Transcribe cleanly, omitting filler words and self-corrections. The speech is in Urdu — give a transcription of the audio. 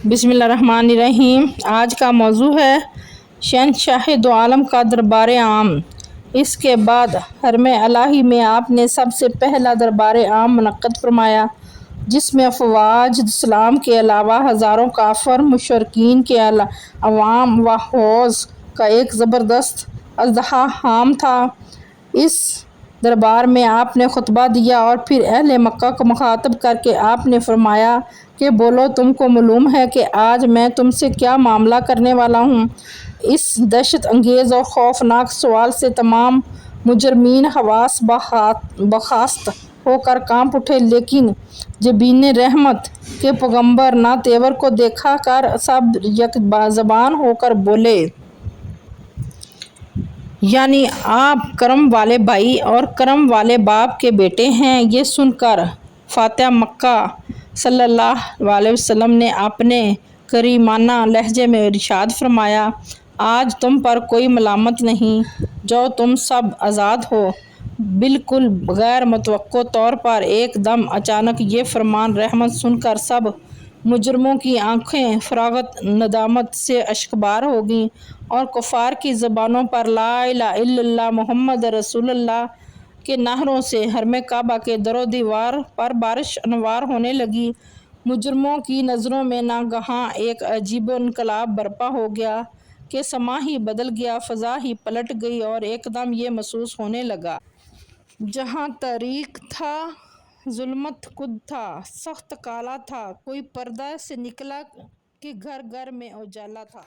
بسم اللہ الرحمن الرحیم۔ آج کا موضوع ہے شہنشاہ دو عالم کا دربار عام۔ اس کے بعد حرم الہی میں آپ نے سب سے پہلا دربار عام منعقد فرمایا، جس میں افواج اسلام کے علاوہ ہزاروں کافر مشرکین کے عوام و حوض کا ایک زبردست ازدحام تھا۔ اس دربار میں آپ نے خطبہ دیا اور پھر اہل مکہ کو مخاطب کر کے آپ نے فرمایا کہ بولو، تم کو معلوم ہے کہ آج میں تم سے کیا معاملہ کرنے والا ہوں۔ اس دہشت انگیز اور خوفناک سوال سے تمام مجرمین حواس برخاست ہو کر کانپ اٹھے، لیکن جبین رحمت کے پیغمبر نہ تیور کو دیکھ کر سب یک زبان ہو کر بولے۔ یعنی آپ کرم والے بھائی اور کرم والے باپ کے بیٹے ہیں۔ یہ سن کر فاتح مکہ صلی اللہ علیہ وسلم نے اپنے کریمانہ لہجے میں ارشاد فرمایا، آج تم پر کوئی ملامت نہیں، جاؤ تم سب آزاد ہو۔ بالکل غیر متوقع طور پر ایک دم اچانک یہ فرمان رحمت سن کر سب مجرموں کی آنکھیں فراغت ندامت سے اشکبار ہو گئیں اور کفار کی زبانوں پر لا الہ الا اللہ محمد رسول اللہ کے نعروں سے حرم کعبہ کے در و دیوار پر بارش انوار ہونے لگی۔ مجرموں کی نظروں میں ناگہاں ایک عجیب انقلاب برپا ہو گیا کہ سماں ہی بدل گیا، فضا ہی پلٹ گئی اور ایک دم یہ محسوس ہونے لگا۔ جہاں تاریک تھا، ظلمت کد تھا، سخت کالا تھا، کوئی پردہ سے نکلا کہ گھر گھر میں اجالا تھا۔